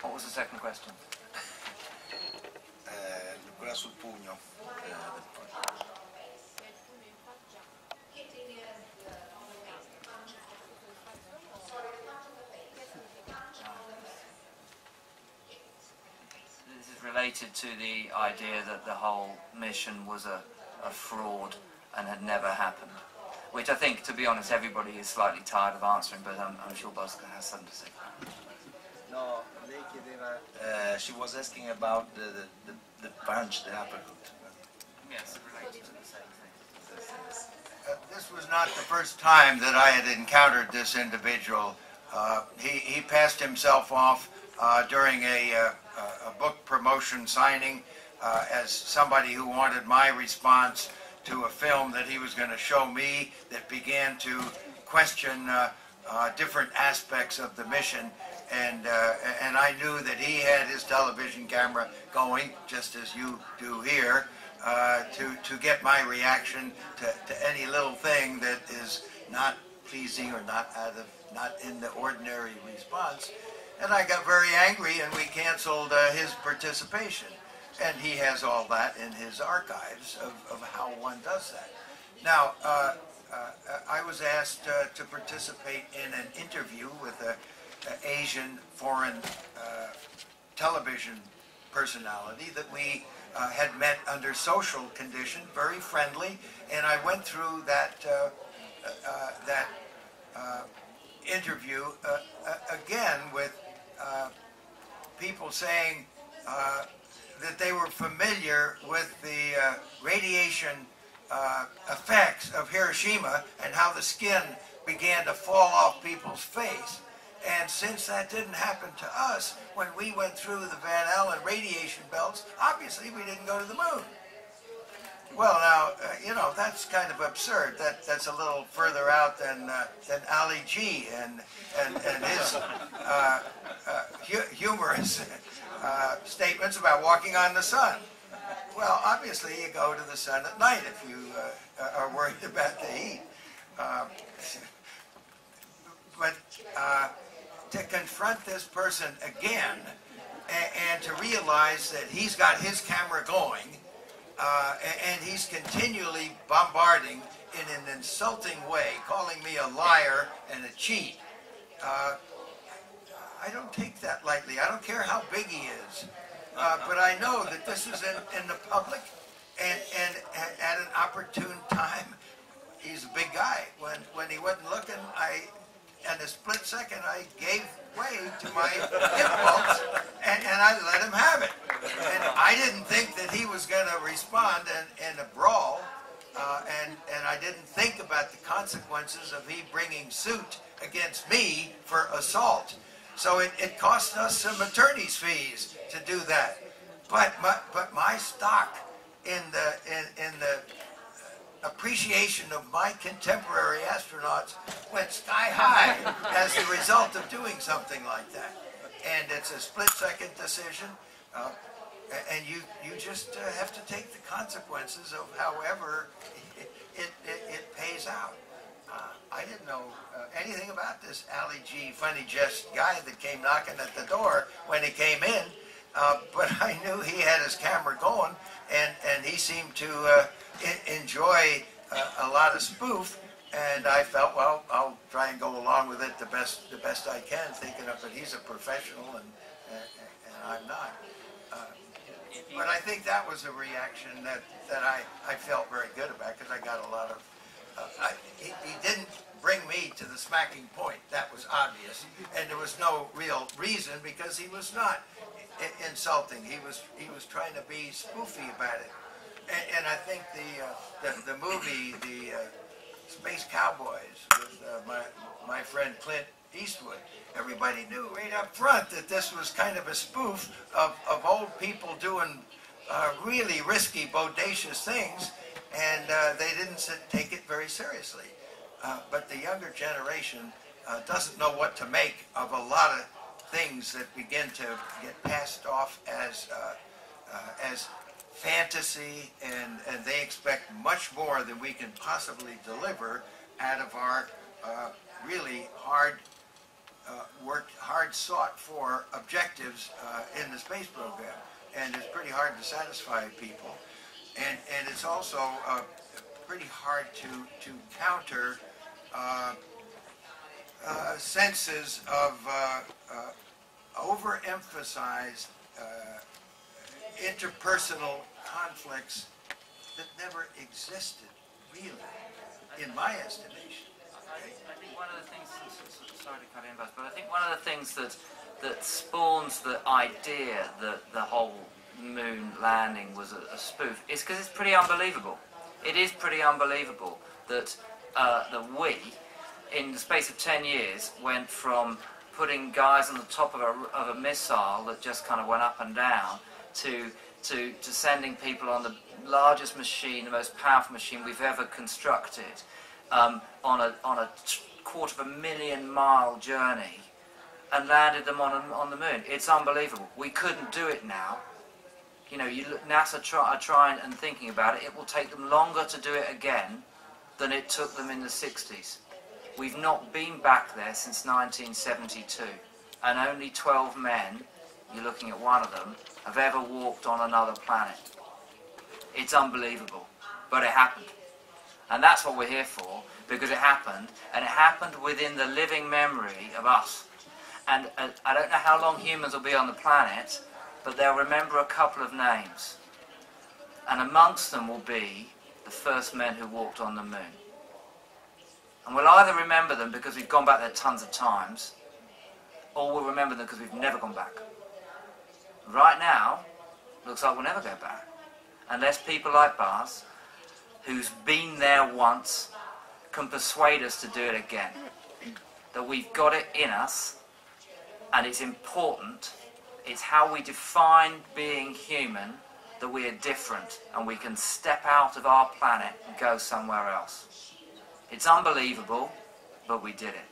What was the second question? Quella sul pugno. This is related to the idea that the whole mission was a fraud and had never happened, which I think, to be honest, everybody is slightly tired of answering, but I'm sure Bosca has something to say. No, lei chiedeva. She was asking about the punch, the uppercut. Yes, related to the same thing. This was not the first time that I had encountered this individual. He passed himself off during a book promotion signing as somebody who wanted my response to a film that he was going to show me that began to question different aspects of the mission. And I knew that he had his television camera going, just as you do here, to get my reaction to any little thing that is not pleasing or not in the ordinary response. And I got very angry, and we canceled his participation. And he has all that in his archives of how one does that. Now, I was asked to participate in an interview with an Asian foreign television personality that we had met under social condition, very friendly, and I went through that interview again with people saying that they were familiar with the radiation effects of Hiroshima and how the skin began to fall off people's face. And since that didn't happen to us, when we went through the Van Allen radiation belts, obviously we didn't go to the moon. Well, now, you know, that's kind of absurd. That's a little further out than Ali G and his humorous statements about walking on the sun. Well, obviously you go to the sun at night if you are worried about the heat. But to confront this person again and to realize that he's got his camera going and he's continually bombarding in an insulting way, calling me a liar and a cheat, I don't take that lightly. I don't care how big he is. But I know that this is in the public and at an opportune time. He's a big guy. When he wasn't looking, in a split second, I gave way to my impulse, and I let him have it. And I didn't think that he was going to respond in a brawl, and I didn't think about the consequences of he bringing suit against me for assault. So it cost us some attorney's fees to do that. But my stock in the appreciation of my contemporary astronauts went sky high as the result of doing something like that. And it's a split-second decision, and you just have to take the consequences of however it pays out. I didn't know anything about this Ali G funny jest guy that came knocking at the door when he came in, but I knew he had his camera going, and he seemed to enjoy a lot of spoof, and I felt, well, I'll try and go along with it the best I can, thinking of it. He's a professional, and I'm not. But I think that was a reaction that I felt very good about, because I got a lot of. He didn't bring me to the smacking point. That was obvious, and there was no real reason, because he was not insulting. He was trying to be spoofy about it. And I think the movie, the Space Cowboys, with my friend Clint Eastwood, everybody knew right up front that this was kind of a spoof of old people doing really risky, bodacious things, and they didn't take it very seriously. But the younger generation doesn't know what to make of a lot of things that begin to get passed off as fantasy, and they expect much more than we can possibly deliver out of our really hard hard sought for objectives in the space program, and it's pretty hard to satisfy people, and it's also pretty hard to counter senses of overemphasized interpersonal conflicts that never existed, really, in my estimation. I think one of the things, sorry to cut in, but I think one of the things that spawns the idea that the whole moon landing was a spoof is because it's pretty unbelievable. It is pretty unbelievable that we, in the space of 10 years, went from putting guys on the top of a missile that just kind of went up and down to sending people on the largest machine, the most powerful machine we've ever constructed, on a 250,000-mile journey, and landed them on the moon. It's unbelievable. We couldn't do it now. You know, NASA are trying and thinking about it. It will take them longer to do it again than it took them in the 60s. We've not been back there since 1972, and only 12 men, you're looking at one of them, have ever walked on another planet. It's unbelievable, but it happened. And that's what we're here for, because it happened, and it happened within the living memory of us. And I don't know how long humans will be on the planet, but they'll remember a couple of names. And amongst them will be the first men who walked on the moon. And we'll either remember them because we've gone back there tons of times, or we'll remember them because we've never gone back. Right now, looks like we'll never go back. Unless people like Buzz, who's been there once, can persuade us to do it again. That we've got it in us, and it's important. It's how we define being human, that we are different, and we can step out of our planet and go somewhere else. It's unbelievable, but we did it.